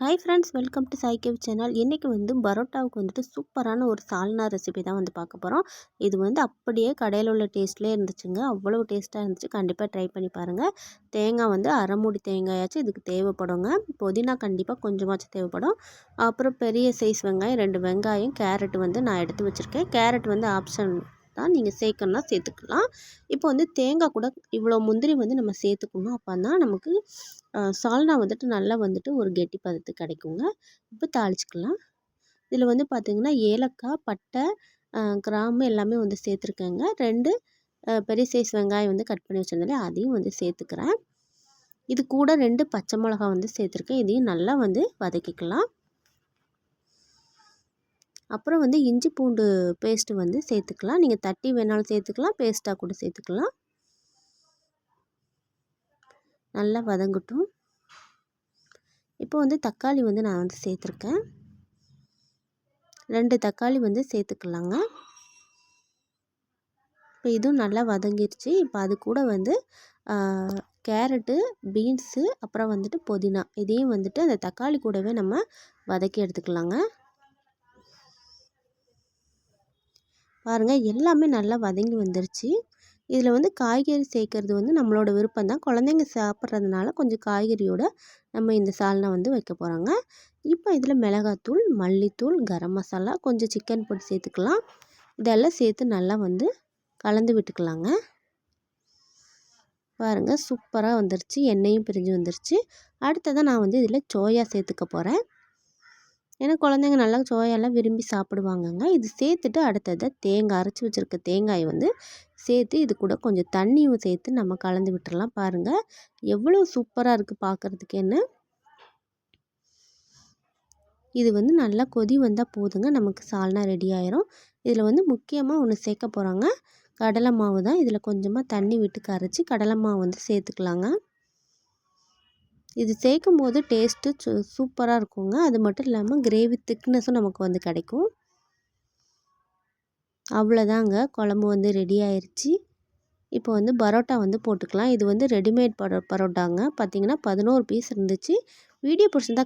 Hi friends, welcome to Sai cave channel. இன்றைக்கி பரோட்டாவுக்கு சூப்பரான ஒரு சால்னா ரெசிபி தான் பார்க்க போகிறோம். இது அப்படியே கடையில் உள்ள டேஸ்ட்லேயே இருந்துச்சுங்க. அவ்வளோ டேஸ்ட்டாக இருந்துச்சு. கண்டிப்பாக ட்ரை பண்ணி பாருங்கள். தேங்காய் அரை மூடி தேங்காயாச்சும் இதுக்கு தேவைப்படுங்க. புதினா கண்டிப்பாக கொஞ்சமாச்சும் தேவைப்படும். அப்புறம் பெரிய சைஸ் வெங்காயம், 2 வெங்காயம், கேரட் நான் எடுத்து வச்சுருக்கேன். கேரட் ஆப்ஷன் தான், நீங்கள் சேர்க்கணுன்னா சேர்த்துக்கலாம். இப்போ தேங்காய் கூட இவ்வளோ முந்திரி நம்ம சேர்த்துக்கணும். அப்போ தான் நமக்கு சால்னா நல்லா ஒரு கெட்டி பதத்துக்கு கிடைக்குங்க. இப்போ தாளிச்சுக்கலாம். இதில் பார்த்திங்கன்னா ஏலக்காய், பட்டை, கிராம்பு எல்லாமே சேர்த்துருக்கேங்க. 2 பெரிய சைஸ் வெங்காயம் கட் பண்ணி வச்சுருந்தேன், அதையும் சேர்த்துக்கிறேன். இது கூட 2 பச்சை மிளகா சேர்த்துருக்கேன். இதையும் நல்லா வதக்கிக்கலாம். அப்புறம் இஞ்சி பூண்டு பேஸ்ட்டு சேர்த்துக்கலாம். நீங்கள் தட்டி வேணாலும் சேர்த்துக்கலாம், பேஸ்ட்டாக கூட சேர்த்துக்கலாம். நல்லா வதங்கட்டும். இப்போ தக்காளி நான் சேர்த்துருக்கேன். 2 தக்காளி சேர்த்துக்கலாங்க. இப்போ இதுவும் நல்லா வதங்கிடுச்சு. இப்போ அது கூட கேரட்டு, பீன்ஸு, அப்புறம் புதினா, இதையும் அந்த தக்காளி கூடவே நம்ம வதக்கி எடுத்துக்கலாங்க. பாருங்கள், எல்லாமே நல்லா வதங்கி வந்துருச்சு. இதில் காய்கறி சேர்க்கறது நம்மளோட விருப்பம் தான். குழந்தைங்க சாப்பிட்றதுனால கொஞ்சம் காய்கறியோட நம்ம இந்த சால்னா வைக்க போகிறோங்க. இப்போ இதில் மிளகாத்தூள், மல்லித்தூள், கரம் மசாலா, கொஞ்சம் சிக்கன் பொடி சேர்த்துக்கலாம். இதெல்லாம் சேர்த்து நல்லா கலந்து விட்டுக்கலாங்க. பாருங்கள், சூப்பராக வந்துருச்சு. எண்ணெயும் பிரிஞ்சு வந்துருச்சு. அடுத்ததாக நான் இதில் சோயா சேர்த்துக்க போகிறேன். ஏன்னா குழந்தைங்க நல்லா சோயாலாம் விரும்பி சாப்பிடுவாங்கங்க. இது சேர்த்துட்டு அடுத்தது தேங்காய், அரைச்சி வச்சுருக்க தேங்காய் சேர்த்து இது கூட கொஞ்சம் தண்ணியும் சேர்த்து நம்ம கலந்து விட்டுறலாம். பாருங்கள், எவ்வளோ சூப்பராக இருக்குது பார்க்குறதுக்கேன்னு. இது நல்லா கொதி வந்தால் போதுங்க, நமக்கு சால்னா ரெடி ஆயிரும். இதில் முக்கியமாக ஒன்று சேர்க்க போகிறாங்க, கடலை மாவு தான். இதில் கொஞ்சமாக தண்ணி விட்டு கரைச்சி கடலை மாவு சேர்த்துக்கலாங்க. இது சேர்க்கும்போது டேஸ்ட்டு சூப்பராக இருக்குங்க. அது மட்டும் இல்லாமல் கிரேவி திக்னஸும் நமக்கு கிடைக்கும். அவ்வளோதாங்க, குழம்பு ரெடி ஆயிடுச்சு. இப்போ பரோட்டா போட்டுக்கலாம். இது ரெடிமேட் பரோட்டாங்க. பார்த்திங்கன்னா 11 பீஸ் இருந்துச்சு. வீடியோ பிடிச்சிருந்தா